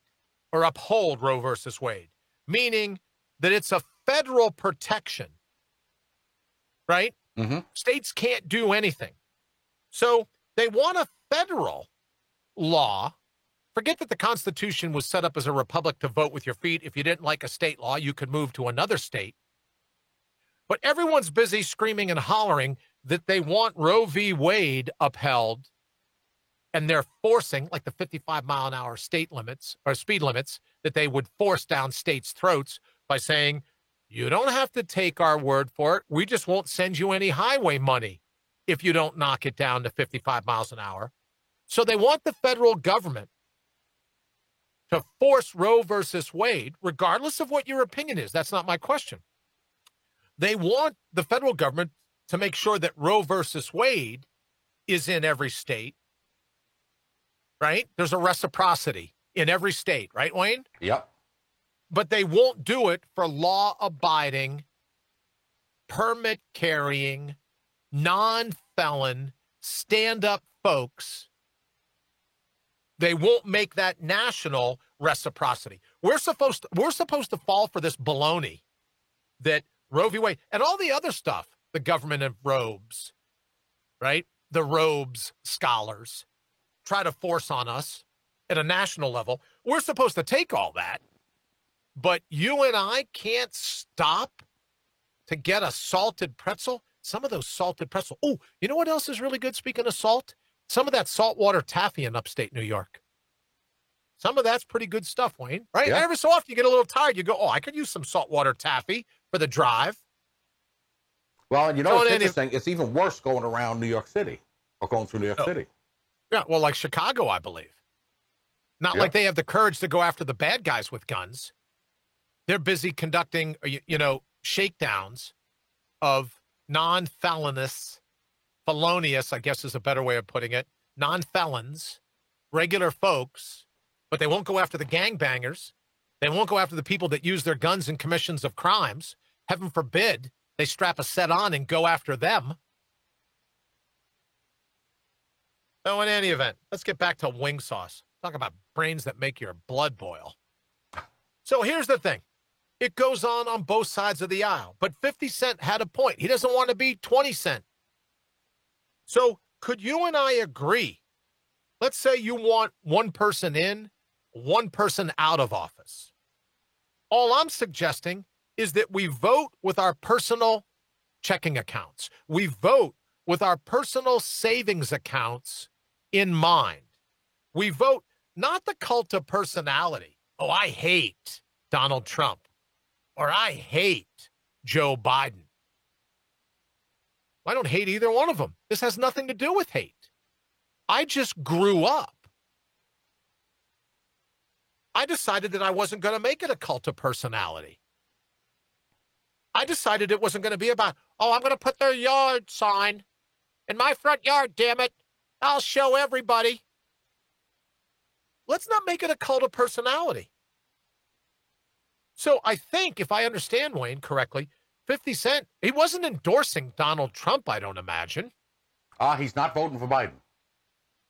or uphold Roe versus Wade, meaning that it's a federal protection, right? Mm-hmm. States can't do anything. So they want a federal law. Forget that the Constitution was set up as a republic to vote with your feet. If you didn't like a state law, you could move to another state. But everyone's busy screaming and hollering that they want Roe v. Wade upheld, and they're forcing, like the 55-mile-an-hour state limits or speed limits, that they would force down states' throats by saying, you don't have to take our word for it. We just won't send you any highway money if you don't knock it down to 55 miles an hour. So they want the federal government to force Roe versus Wade, regardless of what your opinion is. That's not my question. They want the federal government to make sure that Roe versus Wade is in every state, right? There's a reciprocity in every state, right, Wayne? Yep. But they won't do it for law-abiding, permit-carrying, non-felon, stand-up folks. They won't make that national reciprocity. We're supposed to fall for this baloney that Roe v. Wade and all the other stuff, the government of robes, right? The robes scholars try to force on us at a national level. We're supposed to take all that. But you and I can't stop to get a salted pretzel. Some of those salted pretzels. Oh, you know what else is really good, speaking of salt? Some of that saltwater taffy in upstate New York. Some of that's pretty good stuff, Wayne, right? Yeah. Every so often you get a little tired. You go, oh, I could use some saltwater taffy for the drive. Well, you know, Going it's in- interesting. It's even worse going around New York City or going through New York City. Yeah, well, like Chicago, I believe. Not Yeah. like they have the courage to go after the bad guys with guns. They're busy conducting, shakedowns of non-felonious, felonious, I guess is a better way of putting it, non-felons, regular folks, but they won't go after the gangbangers. They won't go after the people that use their guns in commissions of crimes. Heaven forbid they strap a set on and go after them. So in any event, let's get back to wing sauce. Talk about brains that make your blood boil. So here's the thing. It goes on both sides of the aisle. But 50 Cent had a point. He doesn't want to be 20 Cent. So could you and I agree? Let's say you want one person in, one person out of office. All I'm suggesting is that we vote with our personal checking accounts. We vote with our personal savings accounts in mind. We vote not the cult of personality. Oh, I hate Donald Trump. Or I hate Joe Biden. I don't hate either one of them. This has nothing to do with hate. I just grew up. I decided that I wasn't going to make it a cult of personality. I decided it wasn't going to be about, oh, I'm going to put their yard sign in my front yard, damn it. I'll show everybody. Let's not make it a cult of personality. So I think, if I understand Wayne correctly, 50 Cent, he wasn't endorsing Donald Trump, I don't imagine. He's not voting for Biden.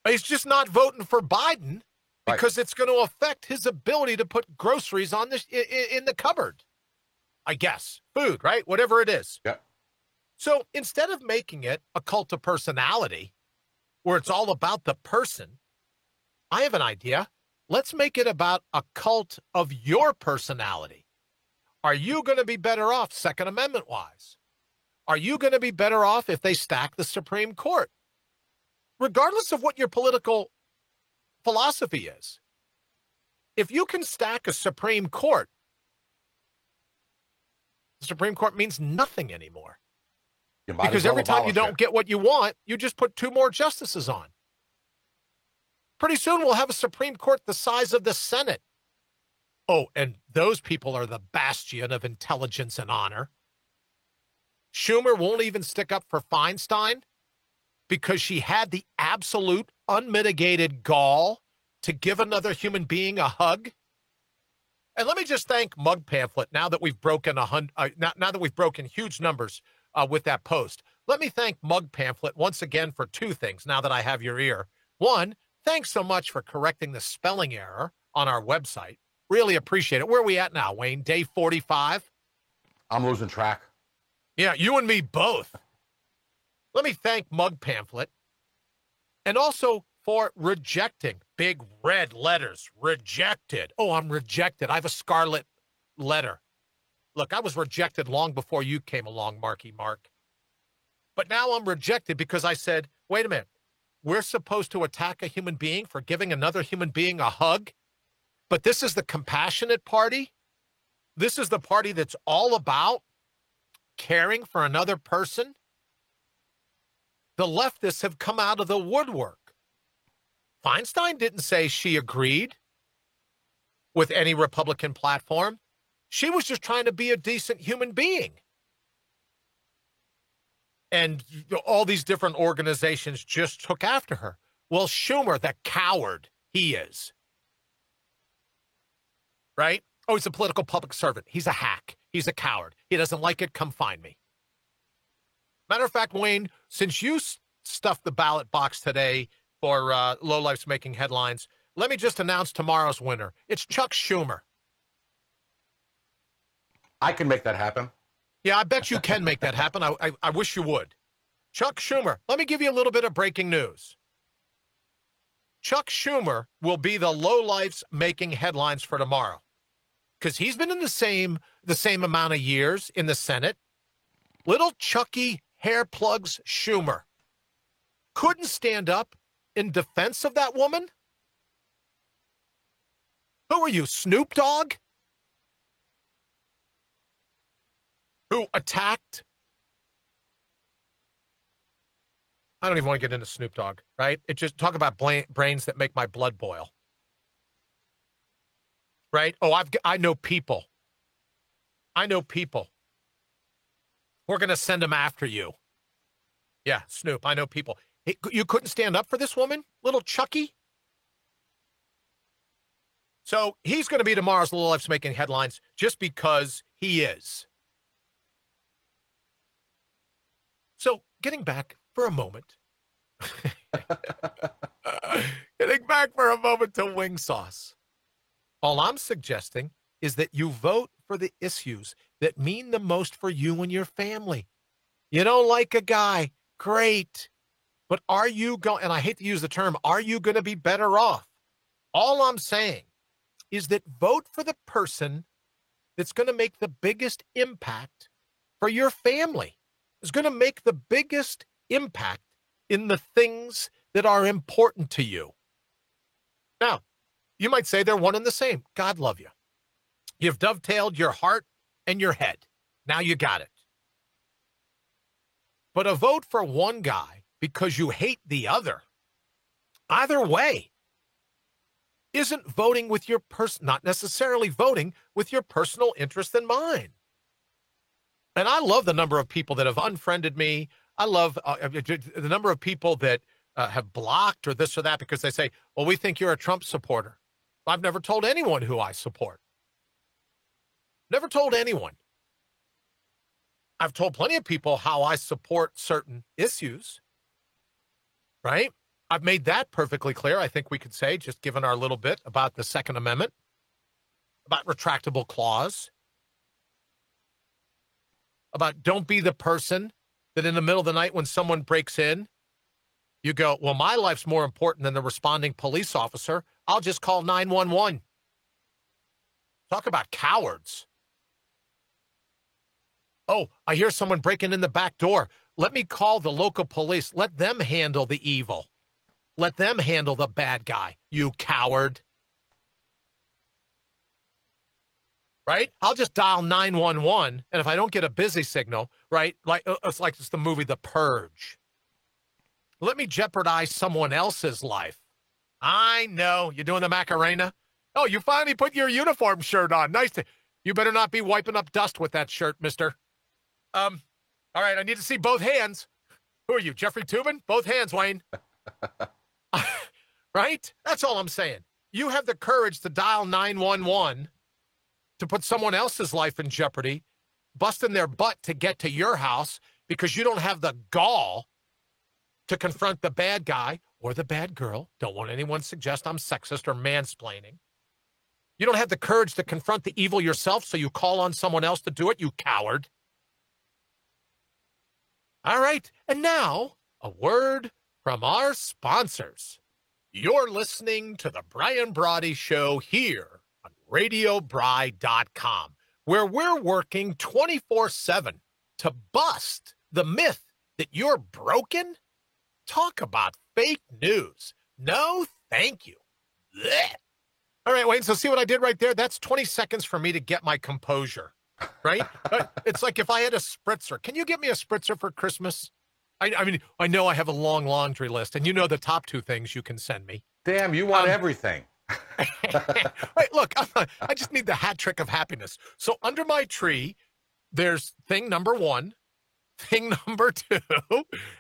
He's just not voting for Biden because it's going to affect his ability to put groceries on in the cupboard, I guess. Food, right? Whatever it is. Yeah. So instead of making it a cult of personality, where it's all about the person, I have an idea. Let's make it about a cult of your personality. Are you going to be better off Second Amendment-wise? Are you going to be better off if they stack the Supreme Court? Regardless of what your political philosophy is. If you can stack a Supreme Court, the Supreme Court means nothing anymore. Because every time you don't get what you want, you just put two more justices on. Pretty soon we'll have a Supreme Court the size of the Senate. Oh, and those people are the bastion of intelligence and honor. Schumer won't even stick up for Feinstein because she had the absolute unmitigated gall to give another human being a hug. And let me just thank Mug Pamphlet now that we've broken huge numbers with that post. Let me thank Mug Pamphlet once again for two things now that I have your ear. One, thanks so much for correcting the spelling error on our website. Really appreciate it. Where are we at now, Wayne? Day 45? I'm losing track. Yeah, you and me both. Let me thank Mug Pamphlet and also for rejecting, big red letters, rejected. Oh, I'm rejected. I have a scarlet letter. Look, I was rejected long before you came along, Marky Mark. But now I'm rejected because I said, wait a minute, we're supposed to attack a human being for giving another human being a hug? But this is the compassionate party? This is the party that's all about caring for another person? The leftists have come out of the woodwork. Feinstein didn't say she agreed with any Republican platform. She was just trying to be a decent human being. And all these different organizations just took after her. Well, Schumer, the coward he is, right? Oh, he's a political public servant. He's a hack. He's a coward. He doesn't like it. Come find me. Matter of fact, Wayne, since you stuffed the ballot box today for Lowlife's Making Headlines, let me just announce tomorrow's winner. It's Chuck Schumer. I can make that happen. Yeah, I bet you can make that happen. I wish you would. Chuck Schumer, let me give you a little bit of breaking news. Chuck Schumer will be the Lowlife's Making Headlines for tomorrow because he's been in the same amount of years in the Senate. Little Chucky Hair Plugs Schumer couldn't stand up in defense of that woman. Who are you, Snoop Dogg? Who attacked? I don't even want to get into Snoop Dogg, right? It just talk about brains that make my blood boil. Right? Oh, I know people. I know people. We're going to send them after you. Yeah, Snoop, I know people. Hey, you couldn't stand up for this woman, little Chucky? So he's going to be tomorrow's Lowlife's Making Headlines just because he is. So getting back for a moment. Getting back for a moment to wing sauce. All I'm suggesting is that you vote for the issues that mean the most for you and your family. You don't like a guy, great. But are you going, and I hate to use the term, are you going to be better off? All I'm saying is that vote for the person that's going to make the biggest impact for your family. Is going to make the biggest impact in the things that are important to you. Now, you might say they're one and the same. God love you. You've dovetailed your heart and your head. Now you got it. But a vote for one guy because you hate the other, either way, isn't voting with your not necessarily voting with your personal interest in mind. And I love the number of people that have unfriended me. I love the number of people that have blocked or this or that because they say, well, we think you're a Trump supporter. I've never told anyone who I support. Never told anyone. I've told plenty of people how I support certain issues, right? I've made that perfectly clear, I think we could say, just given our little bit about the Second Amendment, about retractable clause, about don't be the person that in the middle of the night when someone breaks in, you go, well, my life's more important than the responding police officer. I'll just call 911. Talk about cowards. Oh, I hear someone breaking in the back door. Let me call the local police. Let them handle the evil. Let them handle the bad guy, you coward. Right? I'll just dial 911, and if I don't get a busy signal, right, like it's the movie The Purge. Let me jeopardize someone else's life. I know. You're doing the Macarena? Oh, you finally put your uniform shirt on. Nice. You better not be wiping up dust with that shirt, mister. All right, I need to see both hands. Who are you, Jeffrey Toobin? Both hands, Wayne. Right? That's all I'm saying. You have the courage to dial 911 to put someone else's life in jeopardy, busting their butt to get to your house because you don't have the gall to confront the bad guy or the bad girl. Don't want anyone to suggest I'm sexist or mansplaining. You don't have the courage to confront the evil yourself, so you call on someone else to do it, you coward. All right, and now, a word from our sponsors. You're listening to The Brian Brody Show here on RadioBri.com, where we're working 24/7 to bust the myth that you're broken. Talk about fake news. No, thank you. Blech. All right, Wayne, so see what I did right there? That's 20 seconds for me to get my composure, right? It's like if I had a spritzer. Can you get me a spritzer for Christmas? I mean, I know I have a long laundry list, and you know the top two things you can send me. Damn, you want everything. Wait, look, I just need the hat trick of happiness. So under my tree, there's thing number one, thing number two,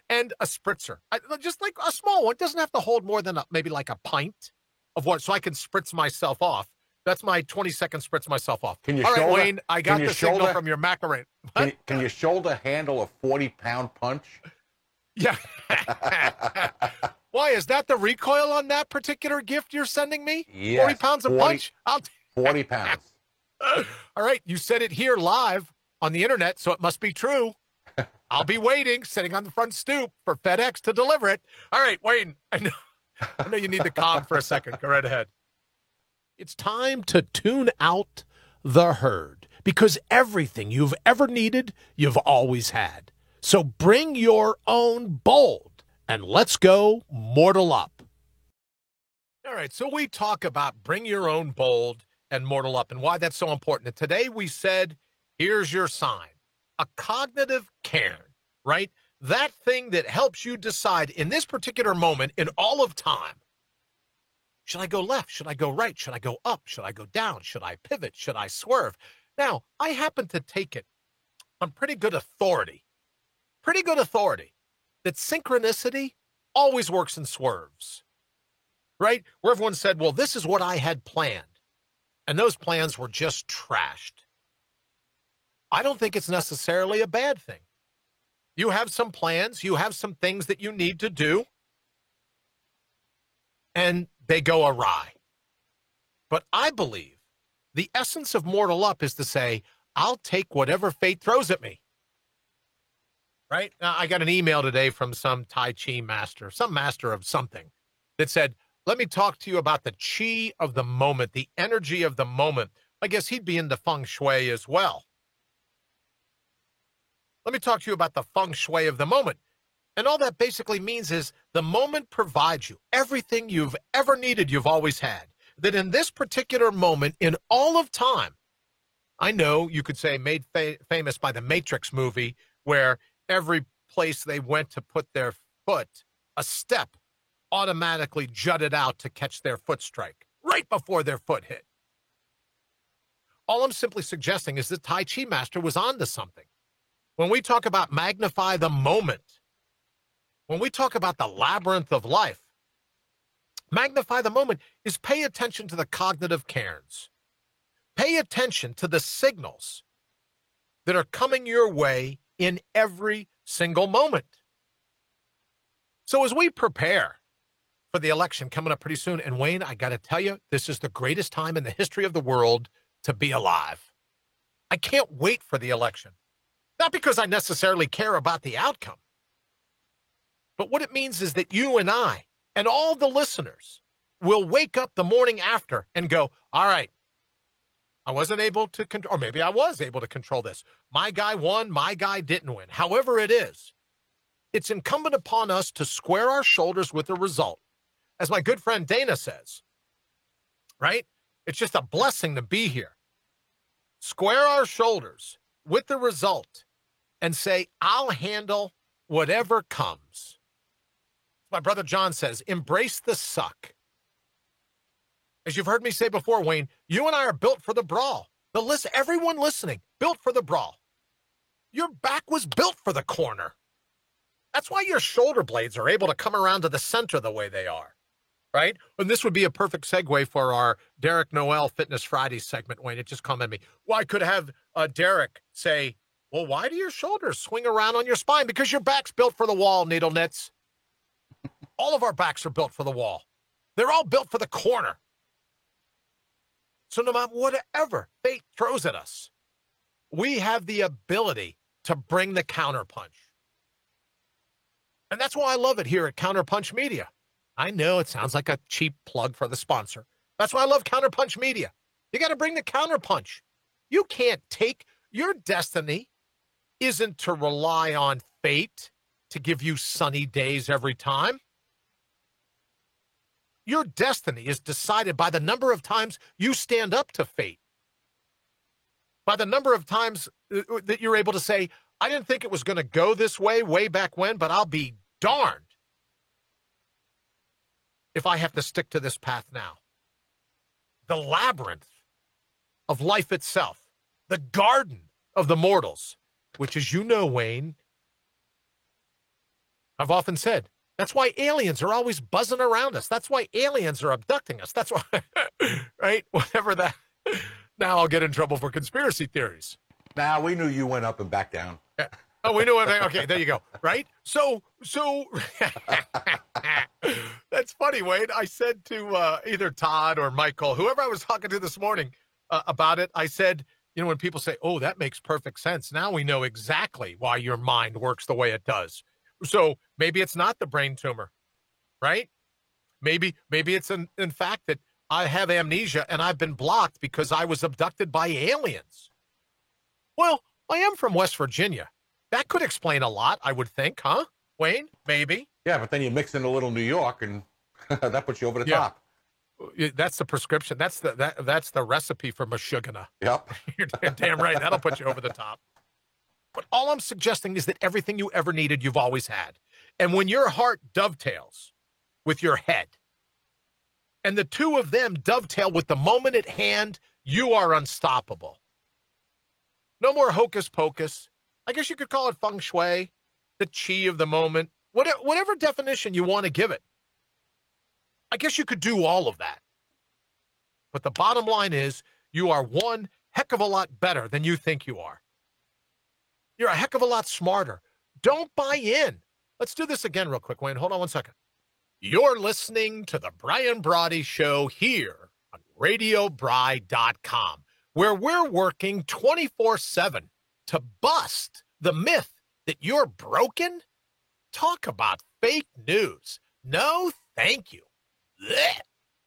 and a spritzer. Just like a small one. It doesn't have to hold more than maybe like a pint of water, so I can spritz myself off. That's my 20-second spritz myself off. Can you All right, shoulder, Wayne, I got the signal shoulder, from your Macarena. Can your shoulder handle a 40-pound punch? Yeah. Why, is that the recoil on that particular gift you're sending me? Yes. 40 pounds of punch? 40 pounds. All right, you said it here live on the internet, so it must be true. I'll be waiting, sitting on the front stoop for FedEx to deliver it. All right, Wayne, I know you need to calm for a second. Go right ahead. It's time to tune out the herd, because everything you've ever needed, you've always had. So bring your own bold and let's go mortal up. All right, so we talk about bring your own bold and mortal up and why that's so important. And today we said, here's your sign, a cognitive cairn, right? That thing that helps you decide in this particular moment in all of time, should I go left? Should I go right? Should I go up? Should I go down? Should I pivot? Should I swerve? Now, I happen to take it on pretty good authority that synchronicity always works in swerves, right? Where everyone said, well, this is what I had planned, and those plans were just trashed. I don't think it's necessarily a bad thing. You have some plans, you have some things that you need to do, and they go awry. But I believe the essence of mortal up is to say, I'll take whatever fate throws at me. Right? Now, I got an email today from some Tai Chi master, some master of something, that said, let me talk to you about the chi of the moment, the energy of the moment. I guess he'd be into feng shui as well. Let me talk to you about the feng shui of the moment. And all that basically means is the moment provides you everything you've ever needed, you've always had. That in this particular moment, in all of time, I know you could say made famous by the Matrix movie, where every place they went to put their foot, a step automatically jutted out to catch their foot strike right before their foot hit. All I'm simply suggesting is the Tai Chi master was onto something. When we talk about magnify the moment, when we talk about the labyrinth of life, magnify the moment is pay attention to the cognitive cairns. Pay attention to the signals that are coming your way in every single moment. So as we prepare for the election coming up pretty soon, and Wayne, I got to tell you, this is the greatest time in the history of the world to be alive. I can't wait for the election. Not because I necessarily care about the outcome, but what it means is that you and I and all the listeners will wake up the morning after and go, all right, I wasn't able to control, or maybe I was able to control this. My guy won, my guy didn't win. However it is, it's incumbent upon us to square our shoulders with the result. As my good friend Dana says, right? It's just a blessing to be here. Square our shoulders with the result and say, I'll handle whatever comes. My brother John says, embrace the suck. As you've heard me say before, Wayne, you and I are built for the brawl. Everyone listening, built for the brawl. Your back was built for the corner. That's why your shoulder blades are able to come around to the center the way they are, right? And this would be a perfect segue for our Derek Noel Fitness Friday segment, Wayne. It just come at me. Well, I could have Derek say, well, why do your shoulders swing around on your spine? Because your back's built for the wall, Needle Knits. All of our backs are built for the wall. They're all built for the corner. So no matter whatever fate throws at us, we have the ability to bring the counterpunch. And that's why I love it here at Counterpunch Media. I know it sounds like a cheap plug for the sponsor. That's why I love Counterpunch Media. You got to bring the counterpunch. You can't take your destiny isn't to rely on fate to give you sunny days every time. Your destiny is decided by the number of times you stand up to fate. By the number of times that you're able to say, I didn't think it was going to go this way back when, but I'll be darned if I have to stick to this path now. The labyrinth of life itself, the garden of the mortals, which, as you know, Wayne, I've often said, that's why aliens are always buzzing around us. That's why aliens are abducting us. That's why, right? Whatever that. Now I'll get in trouble for conspiracy theories. Now we knew you went up and back down. Yeah. Oh, we knew it. Okay, there you go. Right? So that's funny, Wayne. I said to either Todd or Michael, whoever I was talking to this morning about it, I said, you know, when people say, oh, that makes perfect sense. Now we know exactly why your mind works the way it does. So maybe it's not the brain tumor, right? Maybe it's in fact that I have amnesia and I've been blocked because I was abducted by aliens. Well, I am from West Virginia. That could explain a lot, I would think, huh, Wayne? Maybe. Yeah, but then you mix in a little New York and that puts you over the top. That's the prescription. That's the recipe for Meshuggah. Yep. You're damn right. That'll put you over the top. But all I'm suggesting is that everything you ever needed, you've always had. And when your heart dovetails with your head, and the two of them dovetail with the moment at hand, you are unstoppable. No more hocus pocus. I guess you could call it feng shui, the chi of the moment, whatever definition you want to give it. I guess you could do all of that. But the bottom line is you are one heck of a lot better than you think you are. You're a heck of a lot smarter. Don't buy in. Let's do this again real quick, Wayne. Hold on one second. You're listening to the Brian Brody Show here on RadioBri.com, where we're working 24/7 to bust the myth that you're broken. Talk about fake news. No, thank you. Blech.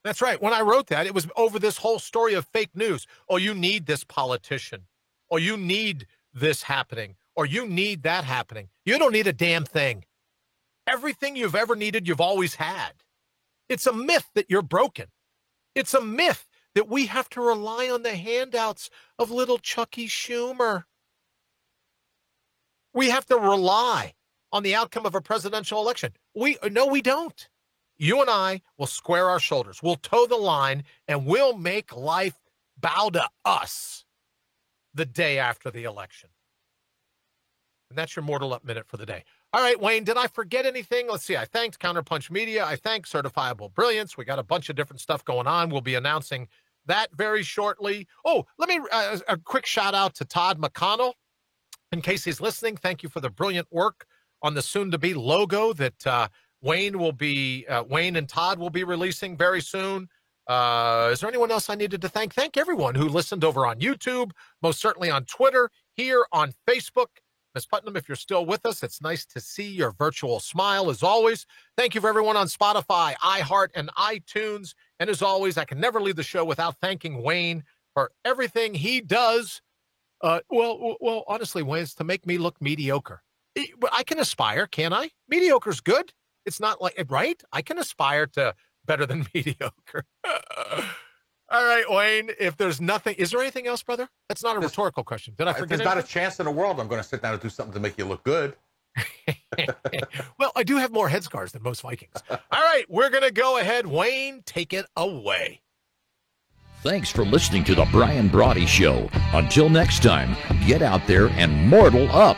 That's right. When I wrote that, it was over this whole story of fake news. Oh, you need this politician. Or you need this happening. Or you need that happening. You don't need a damn thing. Everything you've ever needed, you've always had. It's a myth that you're broken. It's a myth that we have to rely on the handouts of little Chucky Schumer. We have to rely on the outcome of a presidential election. No, we don't. You and I will square our shoulders. We'll toe the line, and we'll make life bow to us the day after the election. And that's your Mortal Up Minute for the day. All right, Wayne, did I forget anything? Let's see. I thanked Counterpunch Media. I thanked Certifiable Brilliance. We got a bunch of different stuff going on. We'll be announcing that very shortly. Oh, let me a quick shout out to Todd McConnell. In case he's listening, thank you for the brilliant work on the soon-to-be logo that Wayne and Todd will be releasing very soon. Is there anyone else I needed to thank? Thank everyone who listened over on YouTube, most certainly on Twitter, here on Facebook. Ms. Putnam, if you're still with us, it's nice to see your virtual smile as always. Thank you for everyone on Spotify, iHeart, and iTunes. And as always, I can never leave the show without thanking Wayne for everything he does. Well, honestly, Wayne, it's to make me look mediocre. I can aspire, can't I? Mediocre's good. It's not like, right? I can aspire to better than mediocre. All right, Wayne, if there's nothing, is there anything else, brother? That's not a rhetorical question. Did I forget There's not a chance in the world I'm going to sit down and do something to make you look good. Well, I do have more head scars than most Vikings. All right, we're going to go ahead. Wayne, take it away. Thanks for listening to The Brian Brody Show. Until next time, get out there and mortal up.